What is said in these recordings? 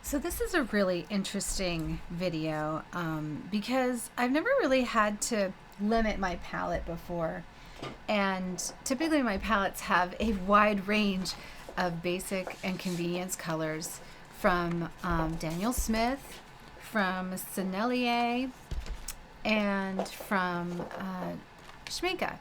So this is a really interesting video because I've never really had to limit my palette before. And typically my palettes have a wide range of basic and convenience colors from Daniel Smith, from Sennelier, and from schmincke.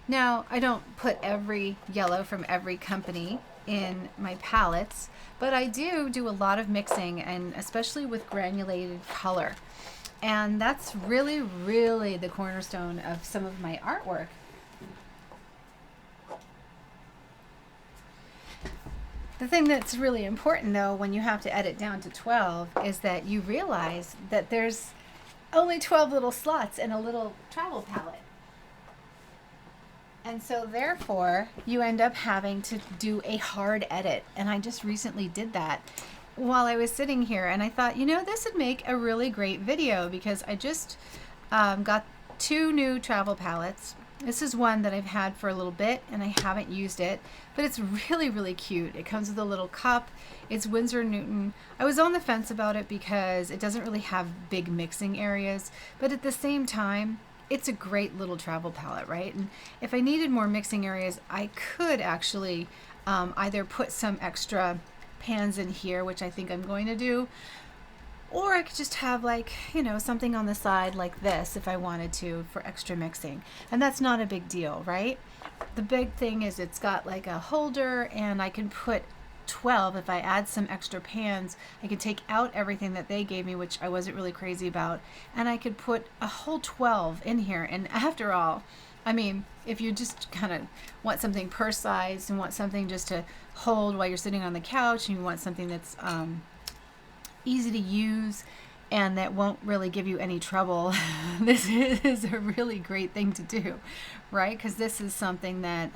Now, I don't put every yellow from every company in my palettes, but I do a lot of mixing, and especially with granulated color. And that's really, really the cornerstone of some of my artwork. The thing that's really important, though, when you have to edit down to 12 is that you realize that there's only 12 little slots in a little travel palette. And so therefore, you end up having to do a hard edit. And I just recently did that while I was sitting here. And I thought, you know, this would make a really great video because I just got 2 new travel palettes. This is one that I've had for a little bit and I haven't used it, but it's really, really cute. It comes with a little cup. It's Winsor Newton. I was on the fence about it because it doesn't really have big mixing areas, but at the same time, it's a great little travel palette, right? And if I needed more mixing areas, I could actually either put some extra pans in here, which I think I'm going to do, or I could just have, like, you know, something on the side like this if I wanted to for extra mixing. And that's not a big deal, right? The big thing is it's got like a holder, and I can put 12. If I add some extra pans, I can take out everything that they gave me, which I wasn't really crazy about, and I could put a whole 12 in here. And after all, I mean, if you just kind of want something purse-sized and want something just to hold while you're sitting on the couch, and you want something that's easy to use and that won't really give you any trouble, this is a really great thing to do, right? Because this is something that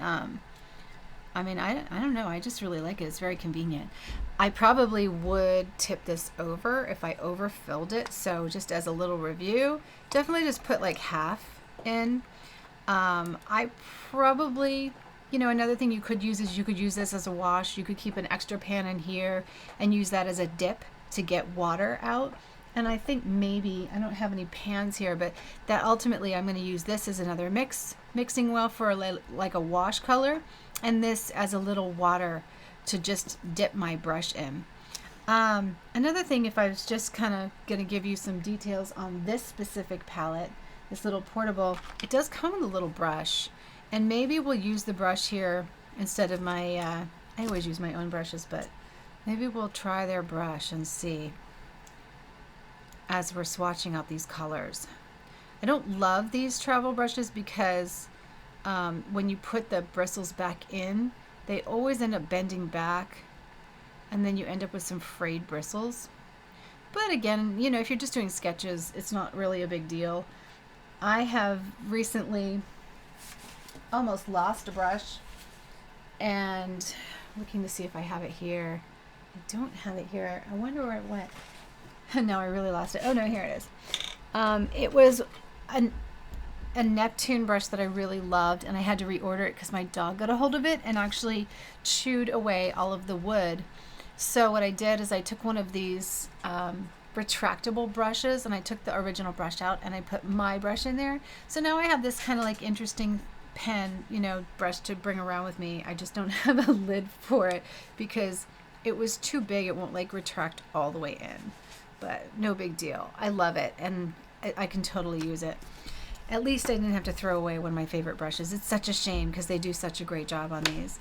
I mean, I don't know. I just really like it. It's very convenient. I probably would tip this over if I overfilled it. So just as a little review, definitely just put like half in. I probably, you know, another thing you could use is you could use this as a wash. You could keep an extra pan in here and use that as a dip to get water out. And I think maybe, I don't have any pans here, but that ultimately I'm going to use this as another mixing well for like a wash color, and this as a little water to just dip my brush in. Another thing, if I was just kind of going to give you some details on this specific palette, this little portable, it does come with a little brush, and maybe we'll use the brush here instead of my, I always use my own brushes, but maybe we'll try their brush and see as we're swatching out these colors. I don't love these travel brushes because when you put the bristles back in, they always end up bending back, and then you end up with some frayed bristles. But again, you know, if you're just doing sketches, it's not really a big deal. I have recently almost lost a brush, and looking to see if I have it here. I don't have it here. I wonder where it went. No, I really lost it. Oh no, here it is. It was a Neptune brush that I really loved, and I had to reorder it because my dog got a hold of it and actually chewed away all of the wood. So what I did is I took one of these retractable brushes, and I took the original brush out and I put my brush in there. So now I have this kind of like interesting pen, you know, brush to bring around with me. I just don't have a lid for it because it was too big. It won't like retract all the way in. But no big deal. I love it, and I can totally use it. At least I didn't have to throw away one of my favorite brushes. It's such a shame because they do such a great job on these.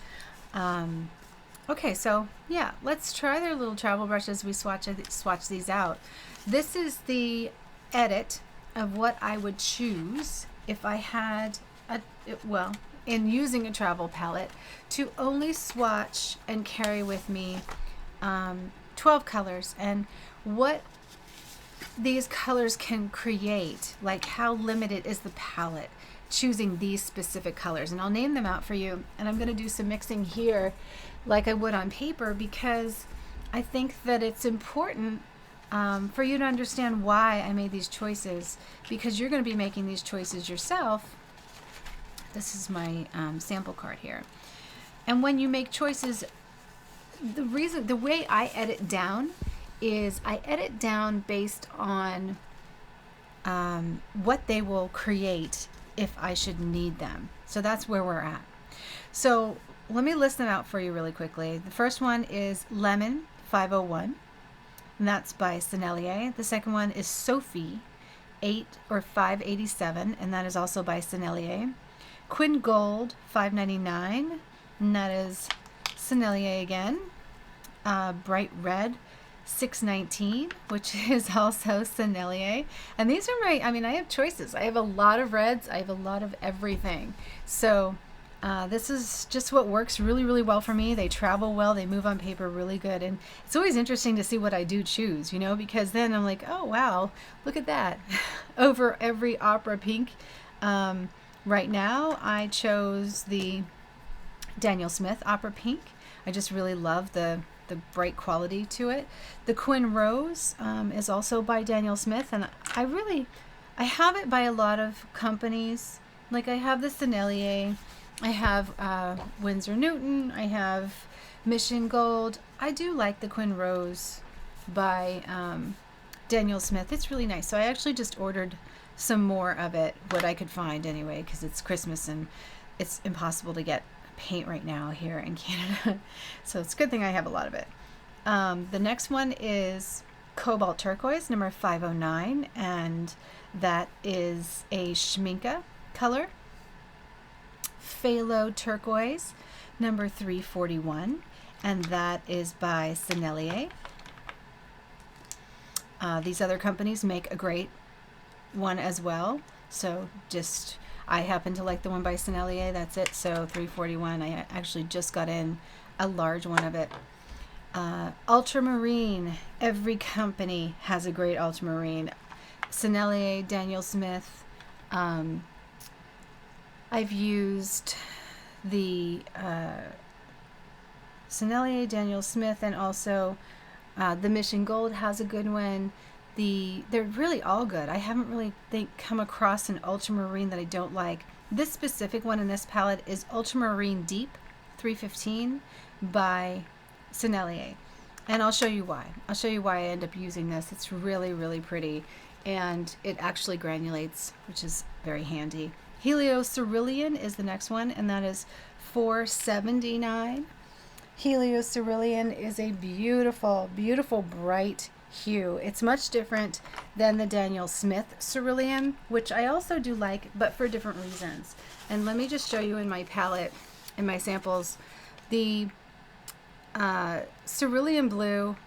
Okay, so yeah, let's try their little travel brushes. We swatch these out. This is the edit of what I would choose if I had in using a travel palette, to only swatch and carry with me 12 colors, and what these colors can create, like how limited is the palette choosing these specific colors. And I'll name them out for you, and I'm going to do some mixing here like I would on paper, because I think that it's important for you to understand why I made these choices, because you're going to be making these choices yourself. This is my sample card here. And when you make choices, the way I edit down is I edit down based on what they will create if I should need them. So that's where we're at. So let me list them out for you really quickly. The first one is Lemon 501, and that's by Sennelier. The second one is Sophie 587, and that is also by Sennelier. Quinn Gold 599, and that is Sennelier again. Bright Red 619, which is also Sennelier. And these are I have choices. I have a lot of reds. I have a lot of everything. So this is just what works really, really well for me. They travel well. They move on paper really good. And it's always interesting to see what I do choose, you know, because then I'm like, oh, wow, look at that. Over every opera pink. Right now, I chose the Daniel Smith opera pink. I just really love the bright quality to it. The Quinn Rose is also by Daniel Smith, and I have it by a lot of companies. Like I have the Sennelier, I have Winsor Newton, I have Mission Gold. I do like the Quinn Rose by Daniel Smith. It's really nice. So I actually just ordered some more of it, what I could find anyway, because it's Christmas and it's impossible to get paint right now here in Canada. So it's a good thing I have a lot of it. The next one is Cobalt Turquoise number 509, and that is a schmincke color. Phthalo Turquoise number 341, and that is by Sennelier. These other companies make a great one as well, so just I happen to like the one by Sennelier. That's it. So 341. I actually just got in a large one of it. Ultramarine. Every company has a great ultramarine. Sennelier, Daniel Smith. I've used the Sennelier, Daniel Smith, and also the Mission Gold has a good one. They're really all good. I haven't really come across an ultramarine that I don't like. This specific one in this palette is Ultramarine Deep 315 by Sennelier. And I'll show you why. I'll show you why I end up using this. It's really, really pretty. And it actually granulates, which is very handy. Helio Cerulean is the next one, and that is 479. Helio Cerulean is a beautiful, beautiful bright hue. It's much different than the Daniel Smith cerulean, which I also do like, but for different reasons. And let me just show you in my palette, in my samples, the cerulean blue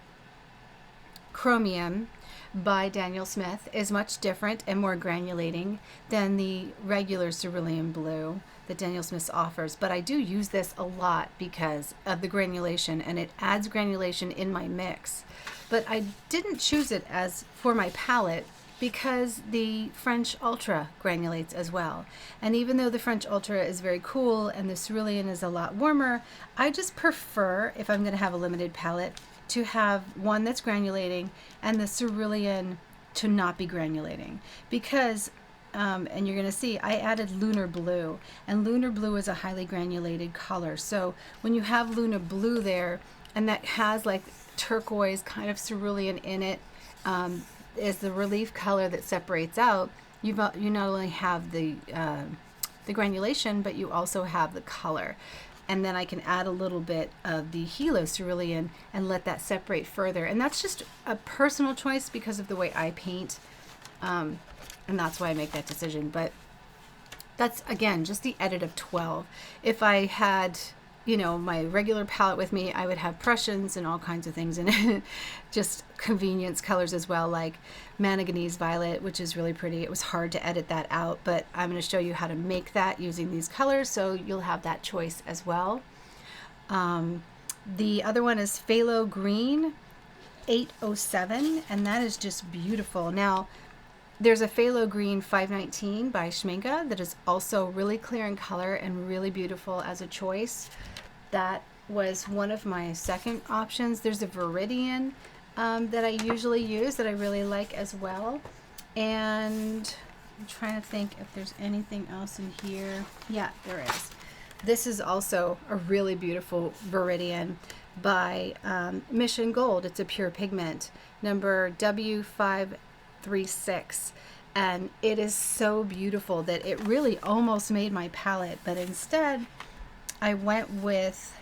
chromium by Daniel Smith is much different and more granulating than the regular cerulean blue that Daniel Smith offers, but I do use this a lot because of the granulation, and it adds granulation in my mix. But I didn't choose it as for my palette because the French Ultra granulates as well. And even though the French Ultra is very cool and the cerulean is a lot warmer, I just prefer, if I'm going to have a limited palette, to have one that's granulating and the cerulean to not be granulating, because and you're going to see I added Lunar Blue, and Lunar Blue is a highly granulated color. So when you have Lunar Blue there, and that has like turquoise kind of cerulean in it, is the relief color that separates out. You not only have the granulation, but you also have the color. And then I can add a little bit of the Helio cerulean and let that separate further. And that's just a personal choice because of the way I paint. And that's why I make that decision. But that's, again, just the edit of 12. If I had, my regular palette with me, I would have Prussians and all kinds of things in it. Just convenience colors as well, like manganese violet, which is really pretty. It was hard to edit that out, but I'm going to show you how to make that using these colors, so you'll have that choice as well. The other one is Phthalo Green 807, and that is just beautiful. Now, there's a Phthalo Green 519 by Schmincke that is also really clear in color and really beautiful as a choice. That was one of my second options. There's a Viridian that I usually use that I really like as well. And I'm trying to think if there's anything else in here. Yeah, there is. This is also a really beautiful Viridian by Mission Gold. It's a pure pigment, number W536. And it is so beautiful that it really almost made my palette, but instead I went with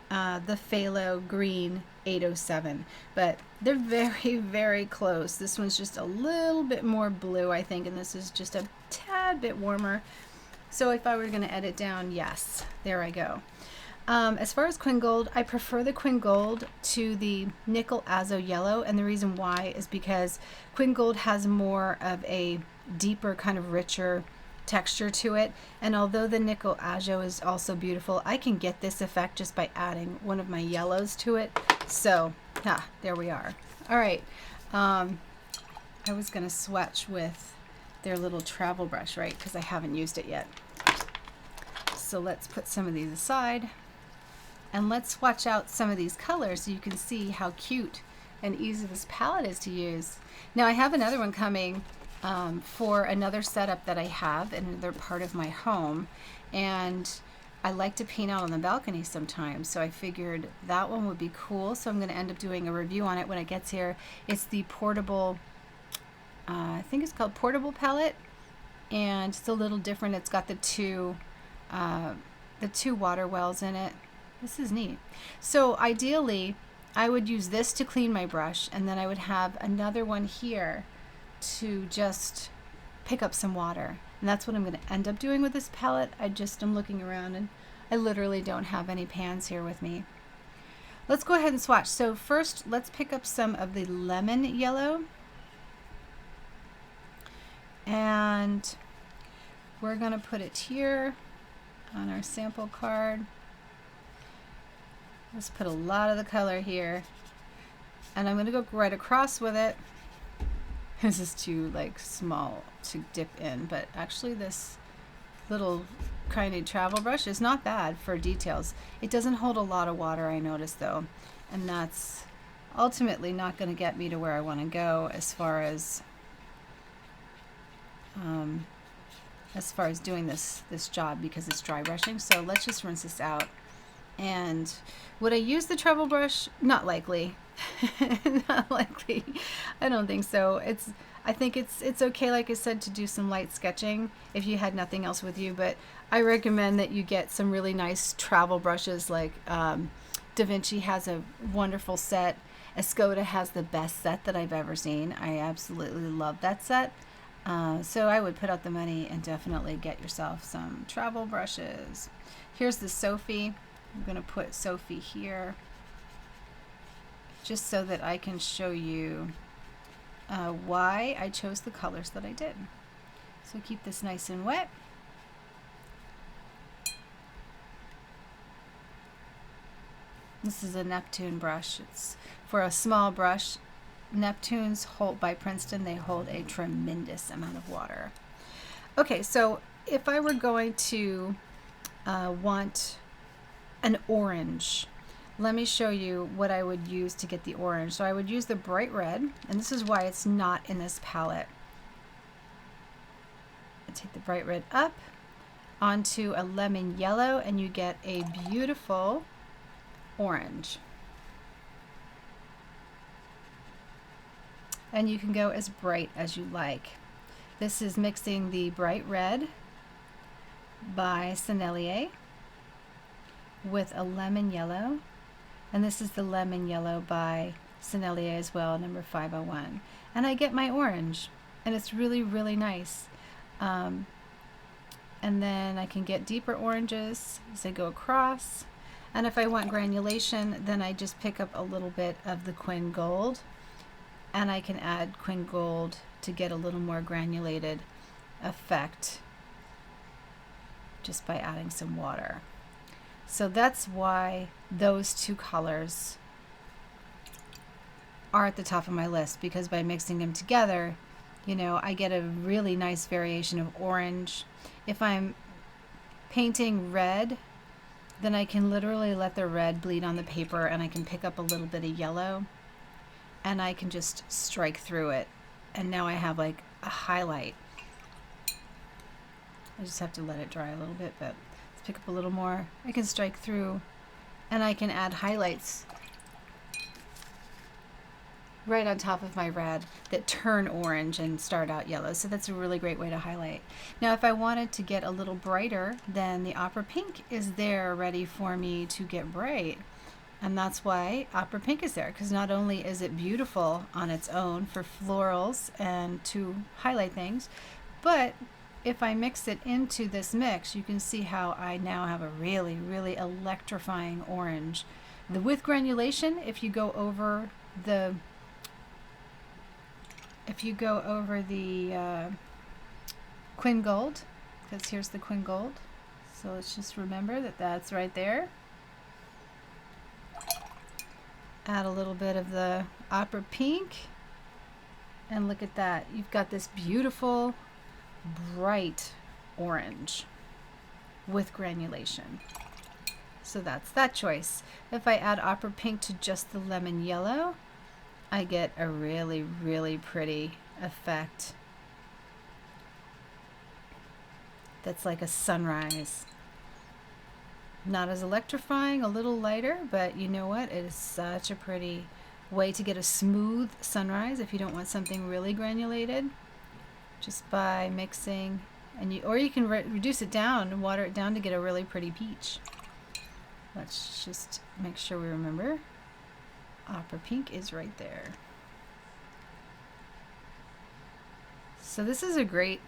the Phthalo green 807, but they're very, very close. This one's just a little bit more blue, I think, and this is just a tad bit warmer. So if I were going to edit down, yes, there I go. As far as Quinn Gold, I prefer the Quinn Gold to the Nickel Azo Yellow, and the reason why is because Quinn Gold has more of a deeper, kind of richer texture to it, and although the Nickel Azo is also beautiful, I can get this effect just by adding one of my yellows to it. So, there we are. All right, I was going to swatch with their little travel brush, right, because I haven't used it yet. So let's put some of these aside. And let's swatch out some of these colors so you can see how cute and easy this palette is to use. Now I have another one coming for another setup that I have in another part of my home, and I like to paint out on the balcony sometimes, so I figured that one would be cool. So I'm going to end up doing a review on it when it gets here. It's the portable, I think it's called Portable Palette, and it's a little different. It's got the two water wells in it. This is neat. So ideally, I would use this to clean my brush, and then I would have another one here to just pick up some water. And that's what I'm going to end up doing with this palette. I'm looking around, and I literally don't have any pans here with me. Let's go ahead and swatch. So first, let's pick up some of the lemon yellow. And we're going to put it here on our sample card. Let's put a lot of the color here, and I'm going to go right across with it. This is too small to dip in, but actually this little kind of travel brush is not bad for details. It doesn't hold a lot of water, I noticed, though, and that's ultimately not going to get me to where I want to go as far as doing this job, because it's dry brushing. So let's just rinse this out. And would I use the travel brush? Not likely. Not likely. I don't think so. I think it's okay, like I said, to do some light sketching if you had nothing else with you, but I recommend that you get some really nice travel brushes. Like Da Vinci has a wonderful set. Escoda has the best set that I've ever seen. I absolutely love that set. So I would put out the money and definitely get yourself some travel brushes. Here's the Sophie. I'm going to put Sophie here just so that I can show you why I chose the colors that I did. So keep this nice and wet. This is a Neptune brush. It's for a small brush. Neptunes hold by Princeton, they hold a tremendous amount of water. Okay, so if I were going to want an orange, let me show you what I would use to get the orange. So I would use the bright red, and this is why it's not in this palette. I take the bright red up onto a lemon yellow, and you get a beautiful orange. And you can go as bright as you like. This is mixing the bright red by Sennelier with a lemon yellow, and this is the lemon yellow by Sennelier as well, number 501, and I get my orange, and it's really, really nice. And then I can get deeper oranges as I go across, and if I want granulation, then I just pick up a little bit of the Quinn Gold, and I can add Quinn Gold to get a little more granulated effect just by adding some water. So that's why those two colors are at the top of my list, because by mixing them together, you know, I get a really nice variation of orange. If I'm painting red, then I can literally let the red bleed on the paper, and I can pick up a little bit of yellow, and I can just strike through it, and now I have like a highlight. I just have to let it dry a little bit, but let's pick up a little more. I can strike through And I can add highlights right on top of my red that turn orange and start out yellow. So that's a really great way to highlight. Now, if I wanted to get a little brighter, then the opera pink is there ready for me to get bright. And that's why opera pink is there, because not only is it beautiful on its own for florals and to highlight things, but if I mix it into this mix, you can see how I now have a really, really electrifying orange. With granulation, if you go over the Quinn Gold, because here's the Quinn Gold. So let's just remember that that's right there. Add a little bit of the opera pink, and look at that. You've got this beautiful, bright orange with granulation. So that's that choice. If I add opera pink to just the lemon yellow, I get a really, really pretty effect. That's like a sunrise. Not as electrifying, a little lighter, but you know what? It is such a pretty way to get a smooth sunrise if you don't want something really granulated. Just by mixing, or you can reduce it down and water it down to get a really pretty peach. Let's just make sure we remember. Opera pink is right there. So this is a great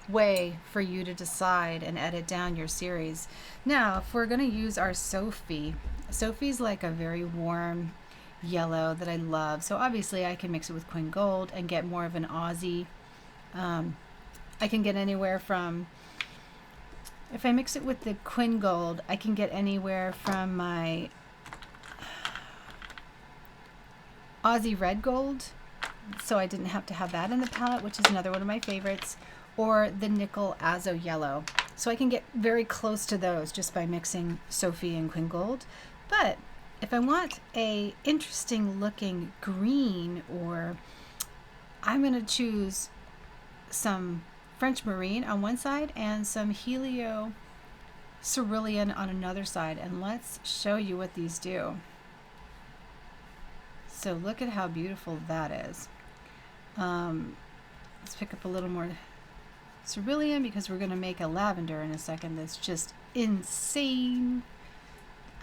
way for you to decide and edit down your series. Now, if we're going to use our Sophie, Sophie's like a very warm yellow that I love. So obviously I can mix it with Quinn Gold and get more of an Aussie. I can get anywhere from, if I mix it with the Quinn Gold, I can get anywhere from my Aussie Red Gold, so I didn't have to have that in the palette, which is another one of my favorites, or the Nickel Azo Yellow. So I can get very close to those just by mixing Sophie and Quinn Gold. But if I want a interesting looking green, or I'm going to choose some French Marine on one side and some Helio Cerulean on another side, and let's show you what these do. So look at how beautiful that is. Let's pick up a little more cerulean because we're going to make a lavender in a second that's just insane,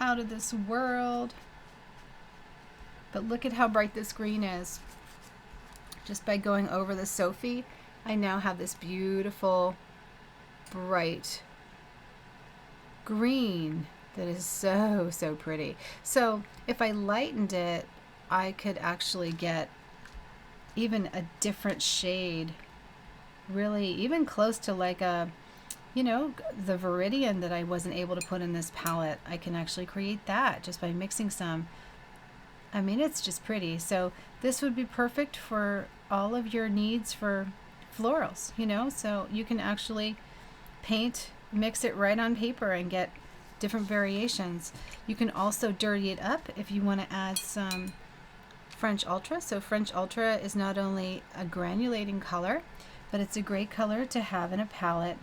out of this world. But look at how bright this green is. Just by going over the Sophie, I now have this beautiful, bright green that is so, so pretty. So if I lightened it, I could actually get even a different shade, really even close to like a, you know, the Viridian that I wasn't able to put in this palette. I can actually create that just by mixing some. I mean, it's just pretty. So this would be perfect for all of your needs for florals, you know, so you can actually paint, mix it right on paper and get different variations. You can also dirty it up if you want to add some French Ultra. So French Ultra is not only a granulating color, but it's a great color to have in a palette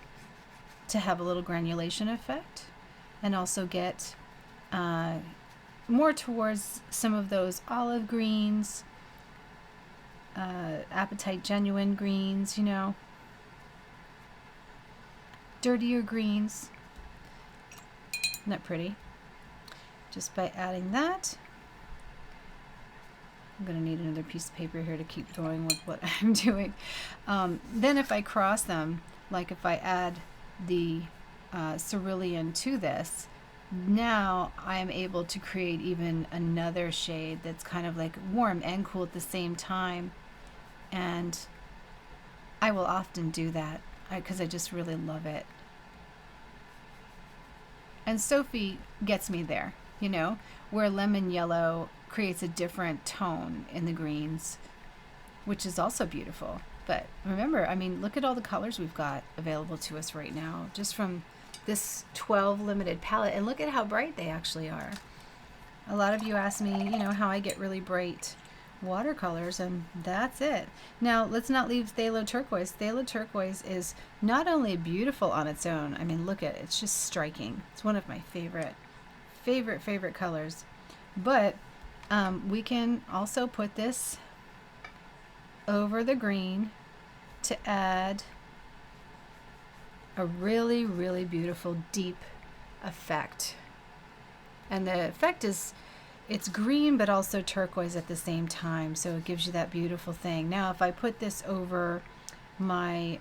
to have a little granulation effect, and also get more towards some of those olive greens, Appetite Genuine greens, you know, dirtier greens. Isn't that pretty? Just by adding that. I'm going to need another piece of paper here to keep going with what I'm doing. Then if I cross them, like if I add the cerulean to this, now I am able to create even another shade that's kind of like warm and cool at the same time. And I will often do that because I just really love it. And Sophie gets me there, you know, where lemon yellow creates a different tone in the greens, which is also beautiful. But remember, I mean, look at all the colors we've got available to us right now, just from this 12 limited palette, and look at how bright they actually are. A lot of you ask me, you know, how I get really bright watercolors, and that's it. Now, let's not leave Phthalo turquoise. Phthalo turquoise is not only beautiful on its own, I mean, look at it, it's just striking. It's one of my favorite favorite colors. But we can also put this over the green to add a really beautiful deep effect. And the effect is, it's green but also turquoise at the same time, so it gives you that beautiful thing. Now if I put this over my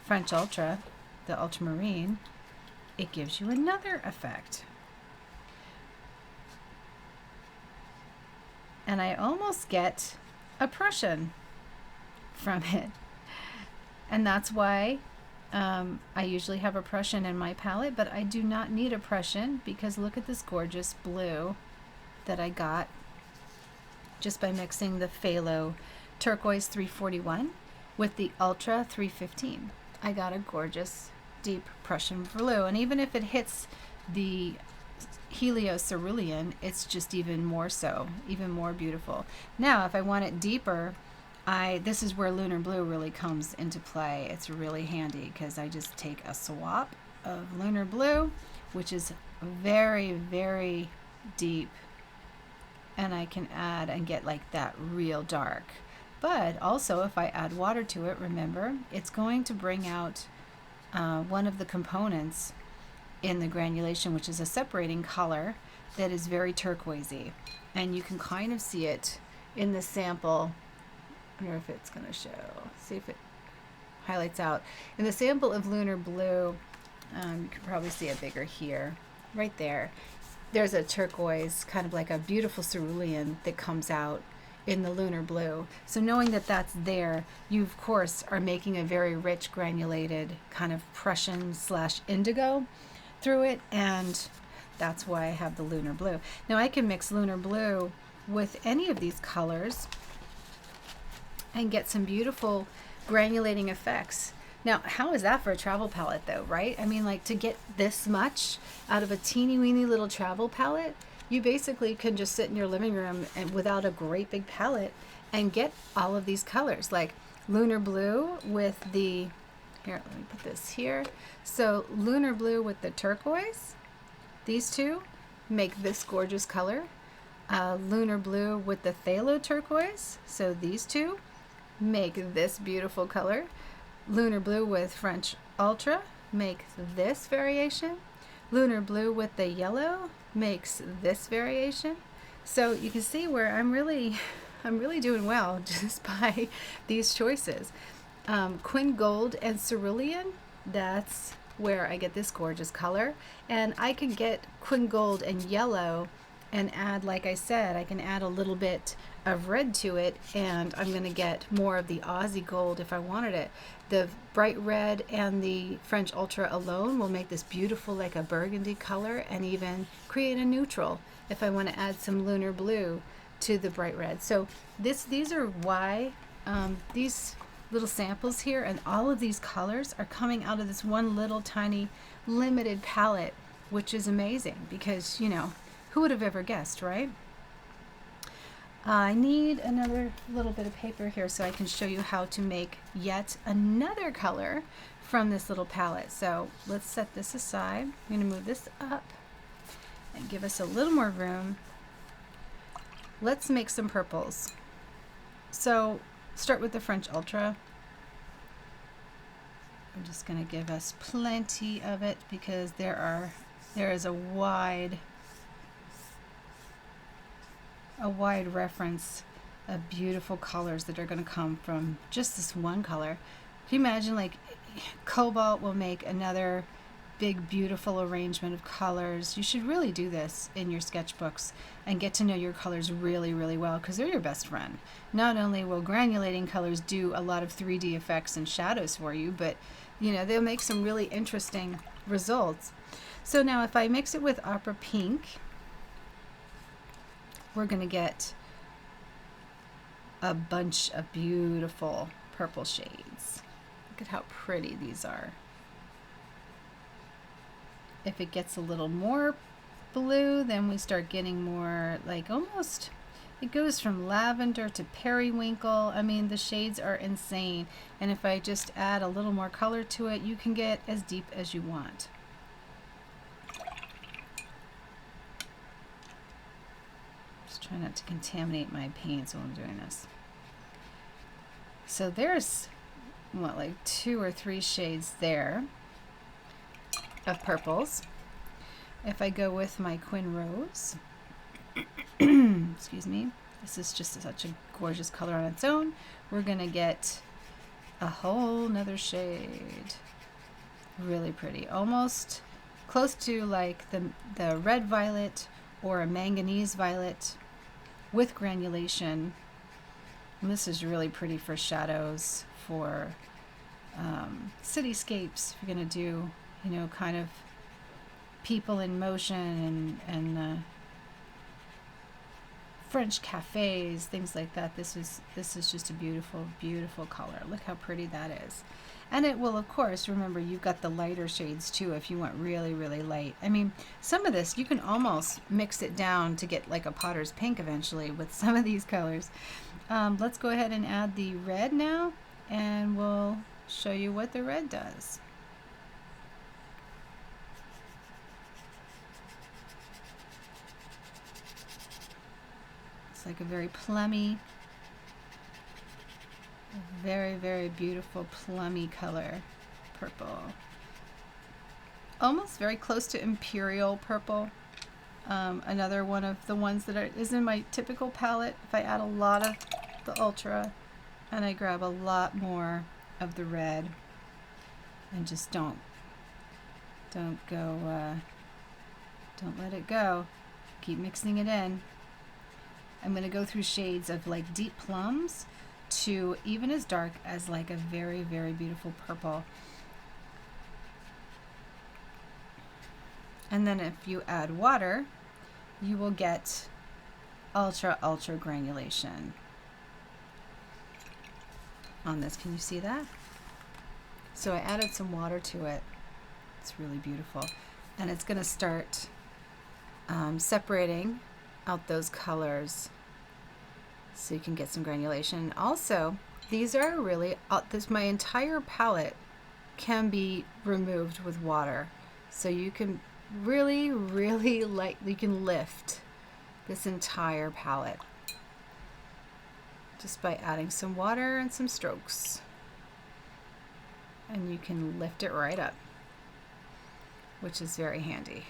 French Ultra, the ultramarine, it gives you another effect. And I almost get a Prussian from it. And that's why I usually have a Prussian in my palette, but I do not need a Prussian because look at this gorgeous blue that I got just by mixing the Phthalo turquoise 341 with the Ultra 315. I got a gorgeous deep Prussian blue, and even if it hits the Helio cerulean, it's just even more so, even more beautiful. Now if I want it deeper, this is where Lunar Blue really comes into play. It's really handy because I just take a swap of Lunar Blue, which is very deep, and I can add and get like that real dark. But also if I add water to it, remember, it's going to bring out one of the components in the granulation, which is a separating color that is very turquoisey. And you can kind of see it in the sample. I wonder if it's going to show. See if it highlights out. In the sample of Lunar Blue, you can probably see it bigger here. Right there. There's a turquoise, kind of like a beautiful cerulean that comes out in the Lunar Blue. So knowing that that's there, you of course are making a very rich granulated kind of Prussian / indigo through it, and that's why I have the Lunar Blue. Now I can mix Lunar Blue with any of these colors and get some beautiful granulating effects. Now, how is that for a travel palette though, right? I mean, like, to get this much out of a teeny weeny little travel palette, you basically can just sit in your living room and without a great big palette and get all of these colors, like Lunar Blue with the, here, let me put this here. So Lunar Blue with the turquoise, these two make this gorgeous color. Lunar Blue with the Phthalo turquoise, so these two make this beautiful color. Lunar Blue with French Ultra make this variation. Lunar Blue with the yellow makes this variation. So you can see where I'm really doing well just by these choices. Quinn Gold and Cerulean, that's where I get this gorgeous color. And I can get Quinn Gold and yellow and add, like I said, I can add a little bit of red to it, and I'm going to get more of the Aussie gold if I wanted it. The bright red and the French Ultra alone will make this beautiful, like a burgundy color, and even create a neutral if I want to add some Lunar Blue to the bright red. So these are why these little samples here and all of these colors are coming out of this one little tiny limited palette, which is amazing because, you know, who would have ever guessed, right? I need another little bit of paper here so I can show you how to make yet another color from this little palette. So let's set this aside. I'm going to move this up and give us a little more room. Let's make some purples. So start with the French Ultra. I'm just going to give us plenty of it because there is a wide reference of beautiful colors that are going to come from just this one color. Can you imagine, like, Cobalt will make another big beautiful arrangement of colors. You should really do this in your sketchbooks and get to know your colors really well, because they're your best friend. Not only will granulating colors do a lot of 3D effects and shadows for you, but you know, they'll make some really interesting results. So now if I mix it with Opera Pink, we're going to get a bunch of beautiful purple shades. Look at how pretty these are. If it gets a little more blue, then we start getting more like almost, it goes from lavender to periwinkle. I mean, the shades are insane. And if I just add a little more color to it, you can get as deep as you want. Just try not to contaminate my paints while I'm doing this. So there's, what, like 2 or 3 shades there of purples. If I go with my Quinn Rose, excuse me, this is just such a gorgeous color on its own. We're gonna get a whole nother shade. Really pretty, almost close to like the red violet or a manganese violet with granulation. And this is really pretty for shadows, for cityscapes. If you're gonna do, you know, kind of people in motion and French cafes, things like that. This is just a beautiful, beautiful color. Look how pretty that is. And it will, of course, remember, you've got the lighter shades too if you want really, really light. I mean, some of this, you can almost mix it down to get like a potter's pink eventually with some of these colors. Let's go ahead and add the red now, and we'll show you what the red does. It's like a very plummy, very, very beautiful plummy color, purple. Almost very close to imperial purple. Another one of the ones that is in my typical palette. If I add a lot of the ultra and I grab a lot more of the red and just don't let it go. Keep mixing it in. I'm going to go through shades of like deep plums to even as dark as like a very, very beautiful purple. And then if you add water, you will get ultra, ultra granulation on this. Can you see that? So I added some water to it. It's really beautiful. And it's going to start separating out those colors so you can get some granulation. Also, these are really, my entire palette can be removed with water. So you can really, really you can lift this entire palette just by adding some water and some strokes. And you can lift it right up, which is very handy.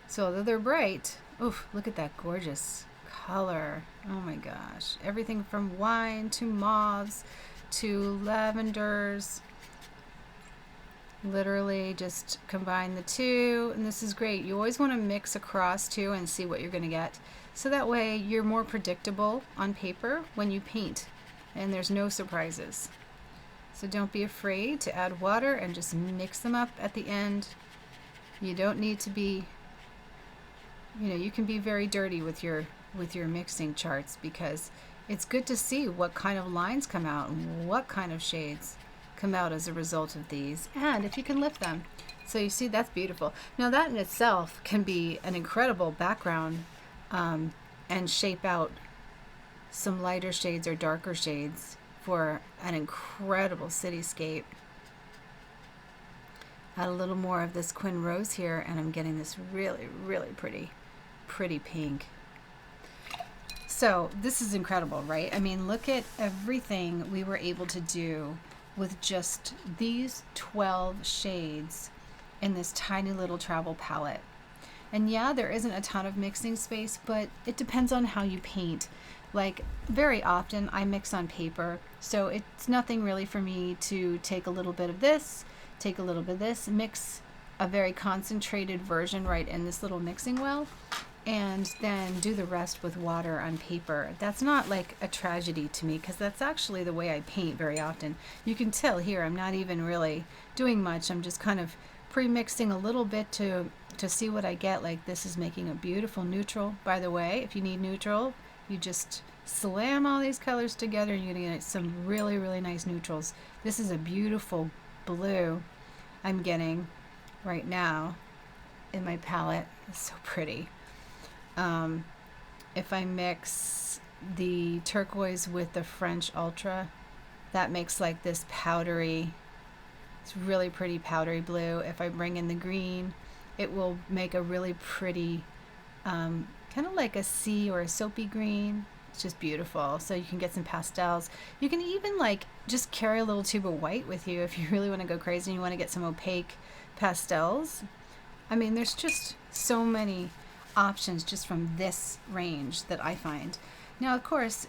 So although they're bright, oof, look at that gorgeous color. Oh my gosh. Everything from wine to mauves to lavenders. Literally just combine the two, and this is great. You always want to mix across too and see what you're going to get. So that way you're more predictable on paper when you paint and there's no surprises. So don't be afraid to add water and just mix them up at the end. You don't need to be, you know, you can be very dirty with your mixing charts, because it's good to see what kind of lines come out and what kind of shades come out as a result of these, and if you can lift them. So you see, that's beautiful. Now that in itself can be an incredible background and shape out some lighter shades or darker shades for an incredible cityscape. Add a little more of this Quinn Rose here, and I'm getting this really, really pretty pink. So this is incredible, right? I mean, look at everything we were able to do with just these 12 shades in this tiny little travel palette. And yeah, there isn't a ton of mixing space, but it depends on how you paint. Like, very often I mix on paper, so it's nothing really for me to take a little bit of this, take a little bit of this, mix a very concentrated version right in this little mixing well, and then do the rest with water on paper. That's not like a tragedy to me, because that's actually the way I paint very often. You can tell here I'm not even really doing much. I'm just kind of pre-mixing a little bit to see what I get. Like, this is making a beautiful neutral, by the way. If you need neutral, you just slam all these colors together and you're gonna get some really, really nice neutrals. This is a beautiful blue I'm getting right now in my palette. It's so pretty. If I mix the turquoise with the French ultra, that makes like this powdery, it's really pretty powdery blue. If I bring in the green, it will make a really pretty kind of like a sea or a soapy green. It's just beautiful. So you can get some pastels. You can even like just carry a little tube of white with you if you really want to go crazy and you want to get some opaque pastels. I mean, there's just so many options just from this range that I find. Now, of course,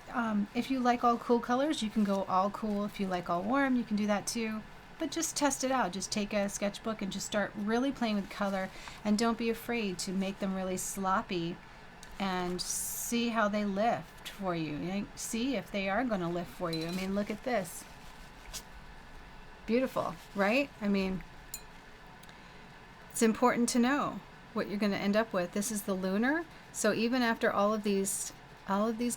if you like all cool colors, you can go all cool. If you like all warm, you can do that too. But just test it out. Just take a sketchbook and just start really playing with color, and don't be afraid to make them really sloppy and see how they lift for you. You know, see if they are going to lift for you. I mean, look at this. Beautiful, right? I mean, it's important to know what you're going to end up with. This is the Lunar. So even after all of these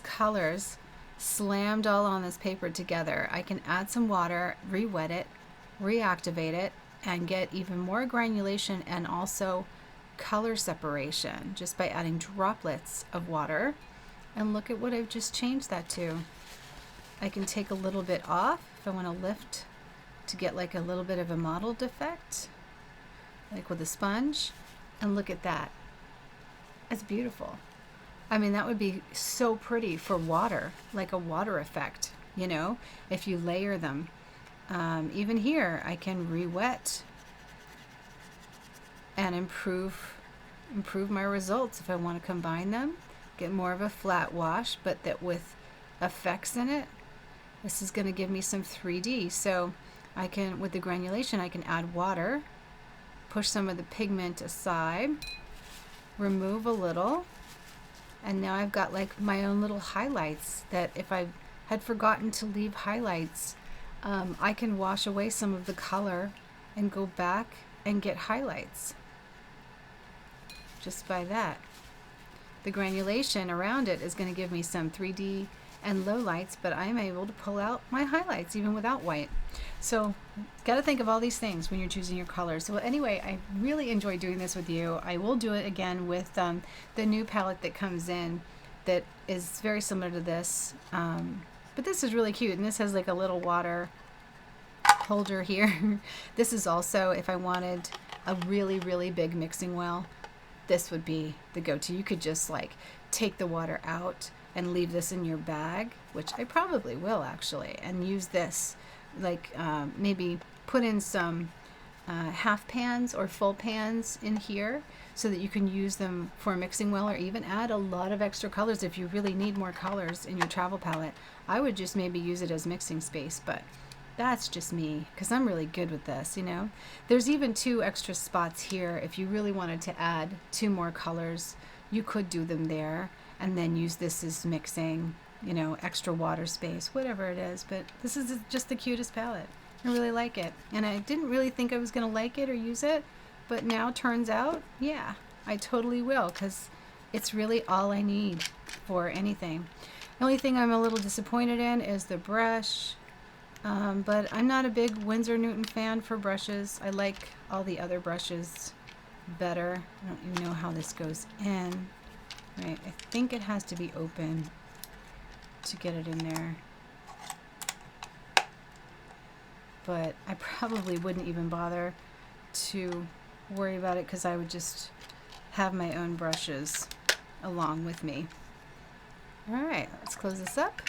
colors slammed all on this paper together, I can add some water, re-wet it, reactivate it, and get even more granulation and also color separation just by adding droplets of water. And look at what I've just changed that to. I can take a little bit off if I want to lift to get like a little bit of a mottled effect, like with a sponge. And look at that. It's beautiful. I mean, that would be so pretty for water, like a water effect, you know, if you layer them. Even here, I can re-wet and improve my results if I want to combine them, get more of a flat wash, but that with effects in it. This is going to give me some 3D. So I can, with the granulation, I can add water, push some of the pigment aside, remove a little, and now I've got like my own little highlights that if I had forgotten to leave highlights, I can wash away some of the color and go back and get highlights just by that. The granulation around it is going to give me some 3D and low lights, but I'm able to pull out my highlights even without white. So got to think of all these things when you're choosing your colors. So anyway, I really enjoy doing this with you. I will do it again with the new palette that comes in that is very similar to this. But this is really cute, and this has like a little water holder here. This is also, if I wanted a really, really big mixing well, this would be the go-to. You could just like take the water out and leave this in your bag, which I probably will actually, and use this like maybe put in some half pans or full pans in here so that you can use them for a mixing well, or even add a lot of extra colors if you really need more colors in your travel palette. I would just maybe use it as mixing space, but that's just me because I'm really good with this, you know. There's even 2 extra spots here. If you really wanted to add 2 more colors, you could do them there and then use this as mixing, you know, extra water space, whatever it is. But this is just the cutest palette. I really like it. And I didn't really think I was going to like it or use it, but now turns out, yeah, I totally will, because it's really all I need for anything. The only thing I'm a little disappointed in is the brush. But I'm not a big Winsor Newton fan for brushes. I like all the other brushes better. I don't even know how this goes in. Right, I think it has to be open to get it in there. But I probably wouldn't even bother to worry about it because I would just have my own brushes along with me. All right, let's close this up.